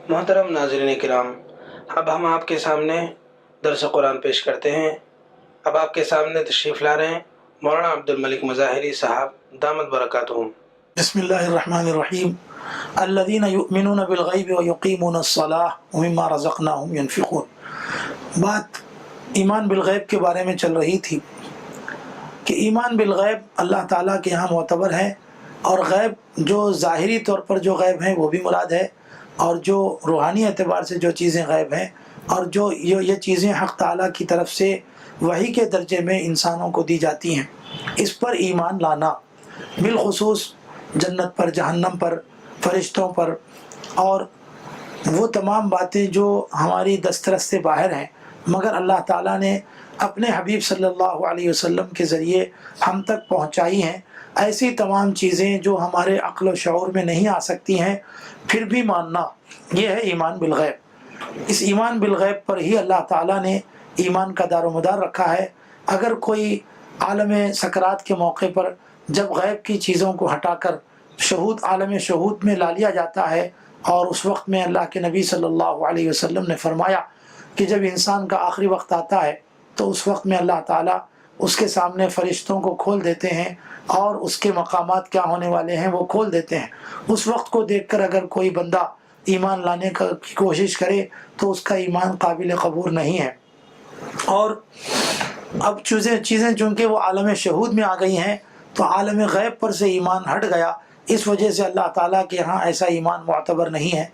محترم ناظرین کرام، اب ہم آپ کے سامنے درس قرآن پیش کرتے ہیں۔ اب آپ کے سامنے تشریف لا رہے ہیں مولانا عبد الملک مظاہری صاحب دامت برکاتہم۔ بسم اللہ الرحمن الرحیم۔ الذین یؤمنون بالغیب ویقیمون الصلاۃ ومما رزقناہم ینفقون۔ بات ایمان بالغیب کے بارے میں چل رہی تھی کہ ایمان بالغیب اللہ تعالیٰ کے یہاں معتبر ہے، اور غیب جو ظاہری طور پر جو غیب ہیں وہ بھی مراد ہے، اور جو روحانی اعتبار سے جو چیزیں غیب ہیں، اور جو یہ چیزیں حق تعالیٰ کی طرف سے وحی کے درجے میں انسانوں کو دی جاتی ہیں، اس پر ایمان لانا، بالخصوص جنت پر، جہنم پر، فرشتوں پر، اور وہ تمام باتیں جو ہماری دسترس سے باہر ہیں مگر اللہ تعالیٰ نے اپنے حبیب صلی اللہ علیہ وسلم کے ذریعے ہم تک پہنچائی ہیں، ایسی تمام چیزیں جو ہمارے عقل و شعور میں نہیں آ سکتی ہیں، پھر بھی ماننا، یہ ہے ایمان بالغیب۔ اس ایمان بالغیب پر ہی اللہ تعالیٰ نے ایمان کا دار و مدار رکھا ہے۔ اگر کوئی عالم سکرات کے موقع پر جب غیب کی چیزوں کو ہٹا کر شہود، عالم شہود میں لا لیا جاتا ہے، اور اس وقت میں اللہ کے نبی صلی اللہ علیہ وسلم نے فرمایا کہ جب انسان کا آخری وقت آتا ہے تو اس وقت میں اللہ تعالیٰ اس کے سامنے فرشتوں کو کھول دیتے ہیں، اور اس کے مقامات کیا ہونے والے ہیں وہ کھول دیتے ہیں۔ اس وقت کو دیکھ کر اگر کوئی بندہ ایمان لانے کی کوشش کرے تو اس کا ایمان قابل قبول نہیں ہے۔ اور اب چیزیں چونکہ وہ عالم شہود میں آ گئی ہیں تو عالم غیب پر سے ایمان ہٹ گیا، اس وجہ سے اللہ تعالیٰ کے ہاں ایسا ایمان معتبر نہیں ہے۔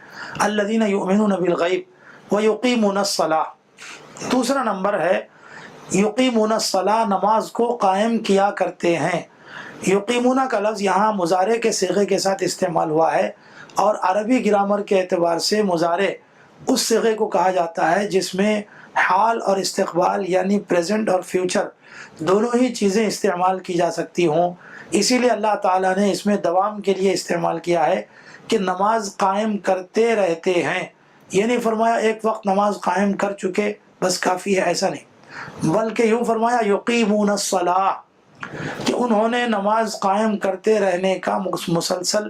الذین یؤمنون بالغیب ویقیمون الصلاۃ۔ دوسرا نمبر ہے یقیمون الصلاۃ، نماز کو قائم کیا کرتے ہیں۔ یقیمون کا لفظ یہاں مضارع کے صیغے کے ساتھ استعمال ہوا ہے، اور عربی گرامر کے اعتبار سے مضارع اس صیغے کو کہا جاتا ہے جس میں حال اور استقبال یعنی پریزنٹ اور فیوچر دونوں ہی چیزیں استعمال کی جا سکتی ہوں۔ اسی لیے اللہ تعالیٰ نے اس میں دوام کے لیے استعمال کیا ہے کہ نماز قائم کرتے رہتے ہیں، یہ نہیں فرمایا ایک وقت نماز قائم کر چکے بس کافی ہے، ایسا نہیں، بلکہ یوں فرمایا یقیمون الصلاۃ، کہ انہوں نے نماز قائم کرتے رہنے کا مسلسل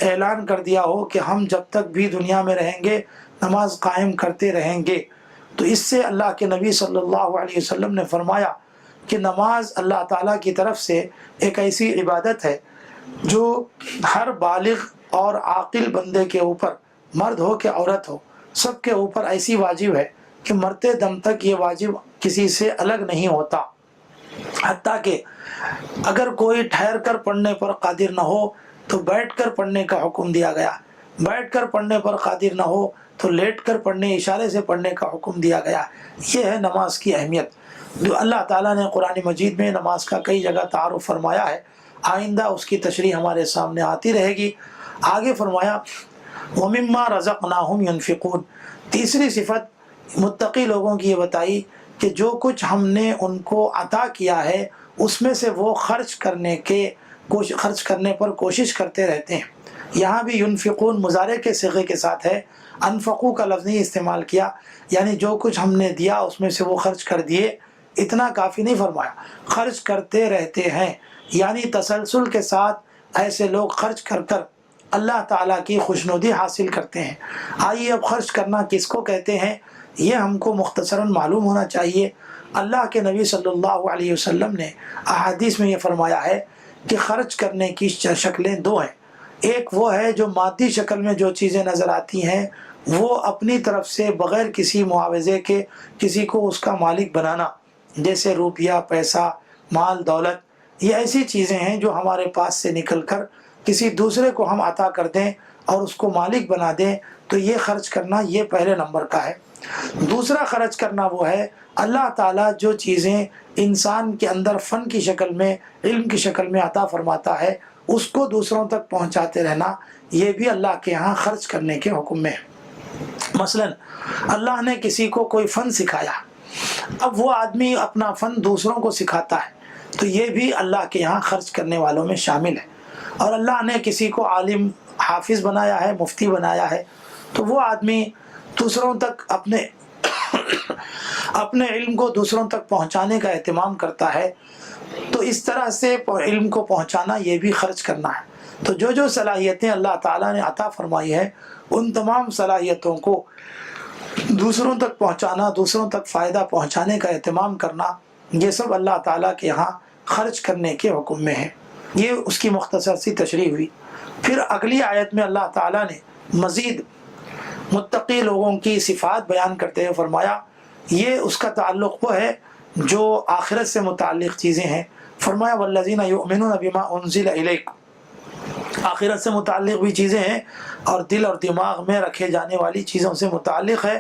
اعلان کر دیا ہو کہ ہم جب تک بھی دنیا میں رہیں گے نماز قائم کرتے رہیں گے۔ تو اس سے اللہ کے نبی صلی اللہ علیہ وسلم نے فرمایا کہ نماز اللہ تعالیٰ کی طرف سے ایک ایسی عبادت ہے جو ہر بالغ اور عاقل بندے کے اوپر، مرد ہو کہ عورت ہو، سب کے اوپر ایسی واجب ہے کہ مرتے دم تک یہ واجب کسی سے الگ نہیں ہوتا، حتیٰ کہ اگر کوئی ٹھہر کر پڑھنے پر قادر نہ ہو تو بیٹھ کر پڑھنے کا حکم دیا گیا، بیٹھ کر پڑھنے پر قادر نہ ہو تو لیٹ کر پڑھنے، اشارے سے پڑھنے کا حکم دیا گیا۔ یہ ہے نماز کی اہمیت جو اللہ تعالیٰ نے قرآن مجید میں نماز کا کئی جگہ تعارف فرمایا ہے۔ آئندہ اس کی تشریح ہمارے سامنے آتی رہے گی۔ آگے فرمایا وَمِمَّا رَزَقْنَاهُمْ يُنْفِقُونَ۔ تیسری صفت متقی لوگوں کی یہ بتائی کہ جو کچھ ہم نے ان کو عطا کیا ہے اس میں سے وہ خرچ کرنے پر کوشش کرتے رہتے ہیں۔ یہاں بھی ينفقون مضارع کے صیغے کے ساتھ ہے، انفقو کا لفظ نہیں استعمال کیا، یعنی جو کچھ ہم نے دیا اس میں سے وہ خرچ کر دیے، اتنا کافی نہیں فرمایا، خرچ کرتے رہتے ہیں، یعنی تسلسل کے ساتھ ایسے لوگ خرچ کر کر اللہ تعالیٰ کی خوشنودی حاصل کرتے ہیں۔ آئیے اب خرچ کرنا کس کو کہتے ہیں یہ ہم کو مختصراً معلوم ہونا چاہیے۔ اللہ کے نبی صلی اللہ علیہ وسلم نے احادیث میں یہ فرمایا ہے کہ خرچ کرنے کی شکلیں دو ہیں۔ ایک وہ ہے جو مادی شکل میں جو چیزیں نظر آتی ہیں وہ اپنی طرف سے بغیر کسی معاوضے کے کسی کو اس کا مالک بنانا، جیسے روپیہ، پیسہ، مال، دولت، یہ ایسی چیزیں ہیں جو ہمارے پاس سے نکل کر کسی دوسرے کو ہم عطا کر دیں اور اس کو مالک بنا دیں، تو یہ خرچ کرنا یہ پہلے نمبر کا ہے۔ دوسرا خرچ کرنا وہ ہے اللہ تعالیٰ جو چیزیں انسان کے اندر فن کی شکل میں، علم کی شکل میں عطا فرماتا ہے اس کو دوسروں تک پہنچاتے رہنا، یہ بھی اللہ کے ہاں خرچ کرنے کے حکم میں ہے۔ مثلا اللہ نے کسی کو کوئی فن سکھایا، اب وہ آدمی اپنا فن دوسروں کو سکھاتا ہے تو یہ بھی اللہ کے یہاں خرچ کرنے والوں میں شامل ہے۔ اور اللہ نے کسی کو عالم، حافظ بنایا ہے، مفتی بنایا ہے، تو وہ آدمی دوسروں تک اپنے علم کو دوسروں تک پہنچانے کا اہتمام کرتا ہے، تو اس طرح سے علم کو پہنچانا یہ بھی خرچ کرنا ہے۔ تو جو صلاحیتیں اللہ تعالیٰ نے عطا فرمائی ہیں ان تمام صلاحیتوں کو دوسروں تک پہنچانا، دوسروں تک فائدہ پہنچانے کا اہتمام کرنا، یہ سب اللہ تعالیٰ کے یہاں خرچ کرنے کے حکم میں ہے۔ یہ اس کی مختصر سی تشریح ہوئی۔ پھر اگلی آیت میں اللہ تعالیٰ نے مزید متقی لوگوں کی صفات بیان کرتے ہوئے فرمایا، یہ اس کا تعلق وہ ہے جو آخرت سے متعلق چیزیں ہیں۔ فرمایا والذین یؤمنون بما انزل الیک، آخرت سے متعلق بھی چیزیں ہیں اور دل اور دماغ میں رکھے جانے والی چیزوں سے متعلق ہے۔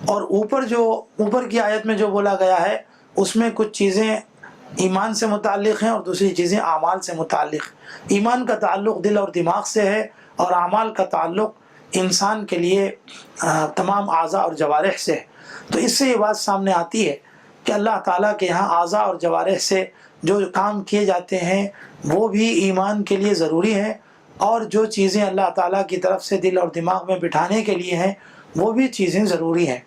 اور اوپر کی آیت میں جو بولا گیا ہے اس میں کچھ چیزیں ایمان سے متعلق ہیں اور دوسری چیزیں اعمال سے متعلق۔ ایمان کا تعلق دل اور دماغ سے ہے اور اعمال کا تعلق انسان کے لیے تمام اعضاء اور جوارح سے ہے۔ تو اس سے یہ بات سامنے آتی ہے کہ اللہ تعالیٰ کے یہاں اعضاء اور جوارح سے جو کام کیے جاتے ہیں وہ بھی ایمان کے لیے ضروری ہیں، اور جو چیزیں اللہ تعالیٰ کی طرف سے دل اور دماغ میں بٹھانے کے لیے ہیں وہ بھی چیزیں ضروری ہیں۔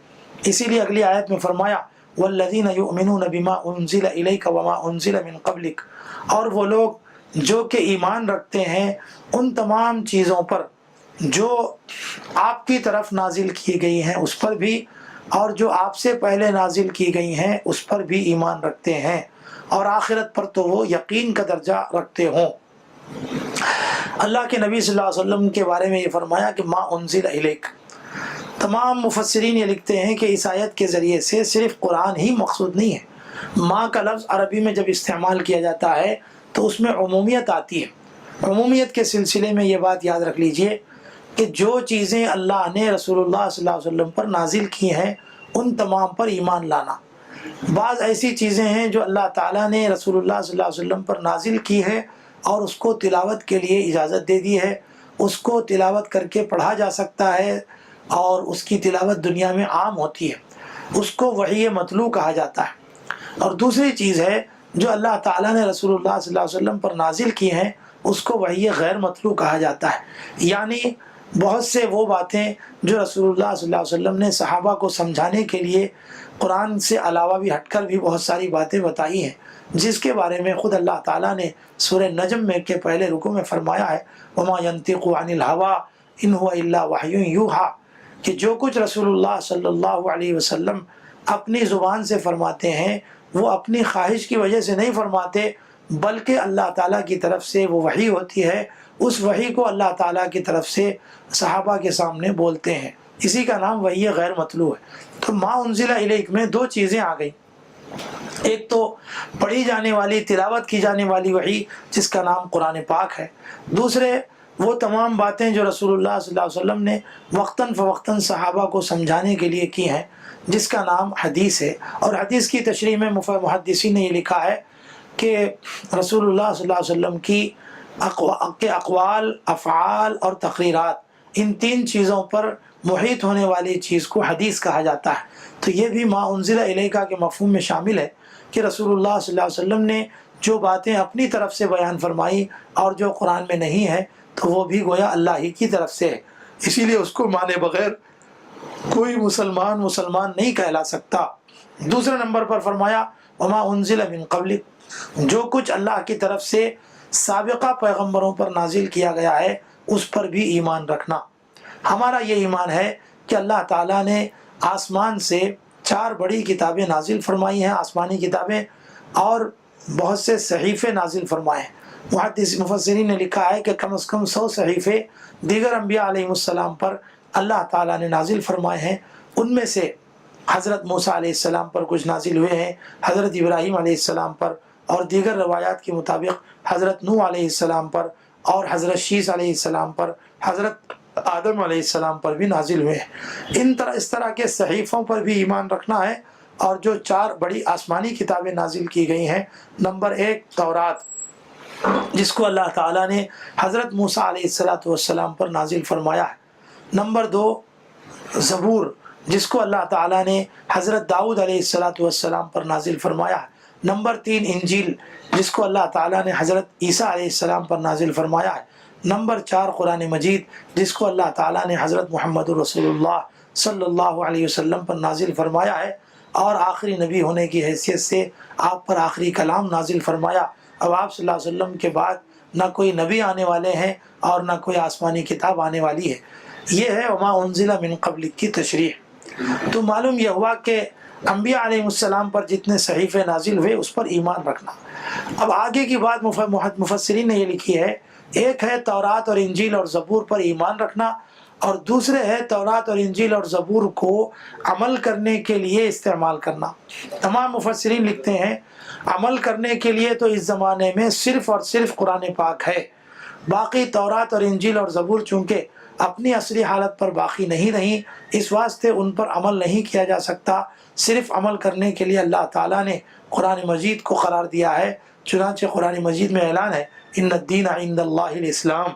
اسی لیے اگلی آیت میں فرمایا والذین یؤمنون بما انزل الیک وما انزل من قبلک، اور وہ لوگ جو کہ ایمان رکھتے ہیں ان تمام چیزوں پر جو آپ کی طرف نازل کی گئی ہیں اس پر بھی، اور جو آپ سے پہلے نازل کی گئی ہیں اس پر بھی ایمان رکھتے ہیں، اور آخرت پر تو وہ یقین کا درجہ رکھتے ہوں۔ اللہ کے نبی صلی اللہ علیہ وسلم کے بارے میں یہ فرمایا کہ ما انزل الیک۔ تمام مفسرین یہ لکھتے ہیں کہ اس آیت کے ذریعے سے صرف قرآن ہی مقصود نہیں ہے۔ ما کا لفظ عربی میں جب استعمال کیا جاتا ہے تو اس میں عمومیت آتی ہے۔ عمومیت کے سلسلے میں یہ بات یاد رکھ لیجئے کہ جو چیزیں اللہ نے رسول اللہ صلی اللہ علیہ وسلم پر نازل کی ہیں ان تمام پر ایمان لانا۔ بعض ایسی چیزیں ہیں جو اللہ تعالیٰ نے رسول اللہ صلی اللہ علیہ وسلم پر نازل کی ہے اور اس کو تلاوت کے لیے اجازت دے دی ہے، اس کو تلاوت کر کے پڑھا جا سکتا ہے اور اس کی تلاوت دنیا میں عام ہوتی ہے، اس کو وحی مطلوع کہا جاتا ہے۔ اور دوسری چیز ہے جو اللہ تعالیٰ نے رسول اللہ صلی اللہ علیہ وسلم پر نازل کی ہیں اس کو وحی غیر مطلوع کہا جاتا ہے۔ یعنی بہت سے وہ باتیں جو رسول اللہ صلی اللہ علیہ وسلم نے صحابہ کو سمجھانے کے لیے قرآن سے علاوہ بھی ہٹ کر بھی بہت ساری باتیں بتائی ہیں، جس کے بارے میں خود اللہ تعالیٰ نے سورہ نجم میں کے پہلے رکوع میں فرمایا ہے وَمَا يَنْطِقُ عَنِ الْهَوَىٰ إِنْ هُوَ إِلَّا وَحْيٌ يُوحَىٰ، کہ جو کچھ رسول اللہ صلی اللہ علیہ وسلم اپنی زبان سے فرماتے ہیں وہ اپنی خواہش کی وجہ سے نہیں فرماتے، بلکہ اللہ تعالیٰ کی طرف سے وہ وحی ہوتی ہے، اس وحی کو اللہ تعالیٰ کی طرف سے صحابہ کے سامنے بولتے ہیں، اسی کا نام وحی غیر مطلوع ہے۔ تو ما انزل الیک میں دو چیزیں آ گئی، ایک تو پڑھی جانے والی تلاوت کی جانے والی وحی جس کا نام قرآن پاک ہے، دوسرے وہ تمام باتیں جو رسول اللہ صلی اللہ علیہ وسلم نے وقتاً فوقتاً صحابہ کو سمجھانے کے لیے کی ہیں جس کا نام حدیث ہے۔ اور حدیث کی تشریح میں محدثین نے یہ لکھا ہے کہ رسول اللہ صلی اللہ علیہ وسلم کی اقوال، افعال اور تقریرات، ان تین چیزوں پر محیط ہونے والی چیز کو حدیث کہا جاتا ہے۔ تو یہ بھی ما انزل الیکا کے مفہوم میں شامل ہے کہ رسول اللہ صلی اللہ علیہ وسلم نے جو باتیں اپنی طرف سے بیان فرمائی اور جو قرآن میں نہیں ہے تو وہ بھی گویا اللہ ہی کی طرف سے ہے، اسی لیے اس کو مانے بغیر کوئی مسلمان نہیں کہلا سکتا۔ دوسرے نمبر پر فرمایا وما انزل من قبلک، جو کچھ اللہ کی طرف سے سابقہ پیغمبروں پر نازل کیا گیا ہے اس پر بھی ایمان رکھنا۔ ہمارا یہ ایمان ہے کہ اللہ تعالیٰ نے آسمان سے 4 بڑی کتابیں نازل فرمائی ہیں، آسمانی کتابیں، اور بہت سے صحیفے نازل فرمائے ہیں۔ مفسرین نے لکھا ہے کہ کم از کم 100 صحیفے دیگر انبیاء علیہ السلام پر اللہ تعالیٰ نے نازل فرمائے ہیں۔ ان میں سے حضرت موسیٰ علیہ السلام پر کچھ نازل ہوئے ہیں، حضرت ابراہیم علیہ السلام پر، اور دیگر روایات کے مطابق حضرت نوح علیہ السلام پر اور حضرت شیس علیہ السلام پر، حضرت آدم علیہ السلام پر بھی نازل ہوئے ہیں۔ اس طرح کے صحیفوں پر بھی ایمان رکھنا ہے۔ اور جو 4 بڑی آسمانی کتابیں نازل کی گئی ہیں، نمبر 1 تورات، جس کو اللہ تعالیٰ نے حضرت موسیٰ علیہ السلام پر نازل فرمایا ہے۔ نمبر 2 زبور، جس کو اللہ تعالیٰ نے حضرت داؤد علیہ السلام پر نازل فرمایا ہے۔ نمبر 3 انجیل، جس کو اللہ تعالیٰ نے حضرت عیسیٰ علیہ السلام پر نازل فرمایا ہے۔ نمبر 4 قرآن مجید، جس کو اللہ تعالیٰ نے حضرت محمد رسول اللہ صلی اللہ علیہ وسلم پر نازل فرمایا ہے، اور آخری نبی ہونے کی حیثیت سے آپ پر آخری کلام نازل فرمایا۔ اب آپ صلی اللہ علیہ وسلم کے بعد نہ کوئی نبی آنے والے ہیں اور نہ کوئی آسمانی کتاب آنے والی ہے۔ یہ ہے وما انزل من قبل کی تشریح۔ تو معلوم یہ ہوا کہ انبیاء علیہ السلام پر جتنے صحیفے نازل ہوئے اس پر ایمان رکھنا۔ اب آگے کی بات مفسرین نے یہ لکھی ہے، ایک ہے تورات اور انجیل اور زبور پر ایمان رکھنا، اور دوسرے ہے تورات اور انجیل اور زبور کو عمل کرنے کے لیے استعمال کرنا۔ تمام مفسرین لکھتے ہیں عمل کرنے کے لیے تو اس زمانے میں صرف اور صرف قرآن پاک ہے، باقی تورات اور انجیل اور زبور چونکہ اپنی اصلی حالت پر باقی نہیں رہیں، اس واسطے ان پر عمل نہیں کیا جا سکتا۔ صرف عمل کرنے کے لیے اللہ تعالیٰ نے قرآن مجید کو قرار دیا ہے، چنانچہ قرآن مجید میں اعلان ہے ان الدین عند اللہ الاسلام۔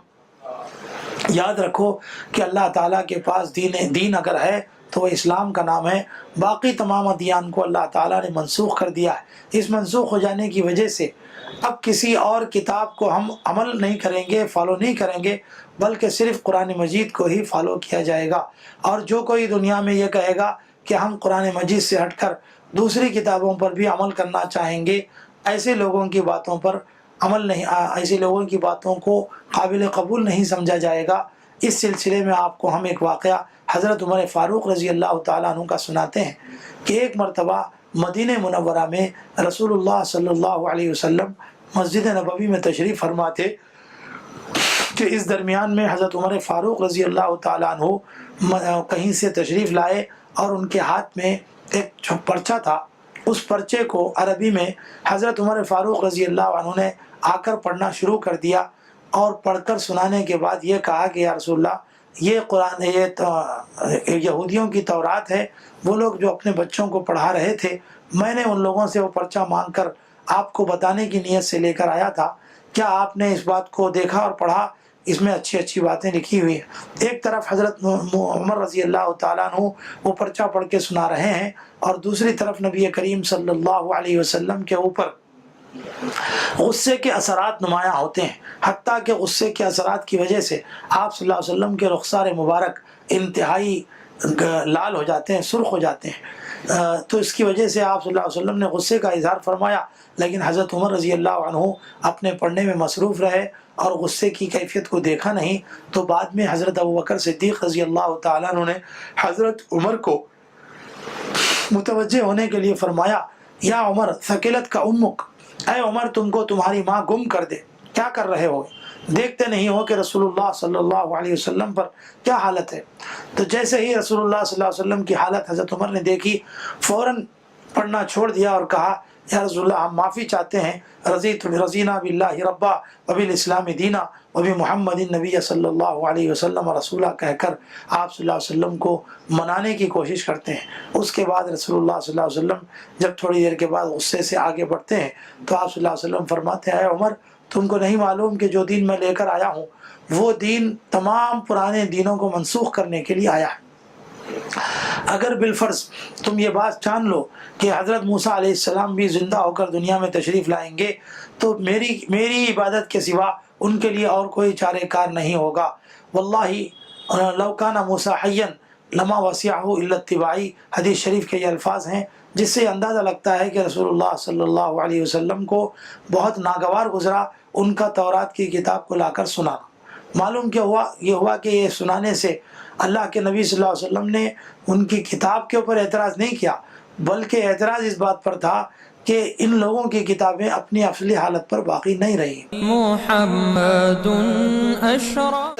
یاد رکھو کہ اللہ تعالیٰ کے پاس دین اگر ہے تو وہ اسلام کا نام ہے، باقی تمام ادیان کو اللہ تعالیٰ نے منسوخ کر دیا ہے۔ اس منسوخ ہو جانے کی وجہ سے اب کسی اور کتاب کو ہم عمل نہیں کریں گے، فالو نہیں کریں گے، بلکہ صرف قرآن مجید کو ہی فالو کیا جائے گا۔ اور جو کوئی دنیا میں یہ کہے گا کہ ہم قرآن مجید سے ہٹ کر دوسری کتابوں پر بھی عمل کرنا چاہیں گے، ایسے لوگوں کی باتوں پر عمل نہیں، ایسے لوگوں کی باتوں کو قابل قبول نہیں سمجھا جائے گا۔ اس سلسلے میں آپ کو ہم ایک واقعہ حضرت عمر فاروق رضی اللہ تعالیٰ عنہ کا سناتے ہیں کہ ایک مرتبہ مدینہ منورہ میں رسول اللہ صلی اللہ علیہ وسلم مسجد نبوی میں تشریف فرما تھے کہ اس درمیان میں حضرت عمر فاروق رضی اللہ تعالیٰ عنہ کہیں سے تشریف لائے اور ان کے ہاتھ میں ایک پرچہ تھا۔ اس پرچے کو عربی میں حضرت عمر فاروق رضی اللہ عنہ نے آ کر پڑھنا شروع کر دیا، اور پڑھ کر سنانے کے بعد یہ کہا کہ یا رسول اللہ، یہ قرآن، یہ یہودیوں کی تورات ہے، وہ لوگ جو اپنے بچوں کو پڑھا رہے تھے، میں نے ان لوگوں سے وہ پرچہ مانگ کر آپ کو بتانے کی نیت سے لے کر آیا تھا، کیا آپ نے اس بات کو دیکھا اور پڑھا؟ اس میں اچھی اچھی باتیں لکھی ہوئی ہیں۔ ایک طرف حضرت عمر رضی اللہ تعالیٰ عنہ وہ پرچہ پڑھ کے سنا رہے ہیں، اور دوسری طرف نبی کریم صلی اللہ علیہ وسلم کے اوپر غصے کے اثرات نمایاں ہوتے ہیں، حتیٰ کہ غصے کے اثرات کی وجہ سے آپ صلی اللہ علیہ وسلم کے رخسار مبارک انتہائی لال ہو جاتے ہیں، سرخ ہو جاتے ہیں۔ تو اس کی وجہ سے آپ صلی اللہ علیہ وسلم نے غصے کا اظہار فرمایا، لیکن حضرت عمر رضی اللہ عنہ اپنے پڑھنے میں مصروف رہے اور غصے کی کیفیت کو دیکھا نہیں۔ تو بعد میں حضرت ابوبکر صدیق رضی اللہ تعالیٰ عنہ نے حضرت عمر کو متوجہ ہونے کے لیے فرمایا، یا عمر ثقلت کا امک، اے عمر تم کو تمہاری ماں گم کر دے، کیا کر رہے ہو؟ دیکھتے نہیں ہو کہ رسول اللہ صلی اللہ علیہ وسلم پر کیا حالت ہے؟ تو جیسے ہی رسول اللہ صلی اللہ علیہ وسلم کی حالت حضرت عمر نے دیکھی، فوراً پڑھنا چھوڑ دیا اور کہا یا رسول اللہ، ہم معافی چاہتے ہیں، رضینا باللہ ربا وبالاسلام دینا وبمحمد النبی صلی اللہ علیہ وسلم رسولہ کہہ کر آپ صلی اللہ علیہ وسلم کو منانے کی کوشش کرتے ہیں۔ اس کے بعد رسول اللہ صلی اللہ علیہ وسلم جب تھوڑی دیر کے بعد غصے سے آگے بڑھتے ہیں تو آپ صلی اللہ علیہ وسلم فرماتے ہیں، اے عمر تم کو نہیں معلوم کہ جو دین میں لے کر آیا ہوں وہ دین تمام پرانے دینوں کو منسوخ کرنے کے لیے آیا ہے۔ اگر بالفرض تم یہ بات جان لو کہ حضرت موسیٰ علیہ السلام بھی زندہ ہو کر دنیا میں تشریف لائیں گے تو میری عبادت کے سوا ان کے لیے اور کوئی چارہ کار نہیں ہوگا۔ واللہ لو کان موسیٰ حیا لما وسعہ الا اتباعی، حدیث شریف کے یہ الفاظ ہیں، جس سے اندازہ لگتا ہے کہ رسول اللہ صلی اللہ علیہ وسلم کو بہت ناگوار گزرا ان کا تورات کی کتاب کو لا کر سنانا۔ معلوم کیا ہوا؟ یہ ہوا کہ یہ سنانے سے اللہ کے نبی صلی اللہ علیہ وسلم نے ان کی کتاب کے اوپر اعتراض نہیں کیا، بلکہ اعتراض اس بات پر تھا کہ ان لوگوں کی کتابیں اپنی اصلی حالت پر باقی نہیں رہی۔ محمد اشرف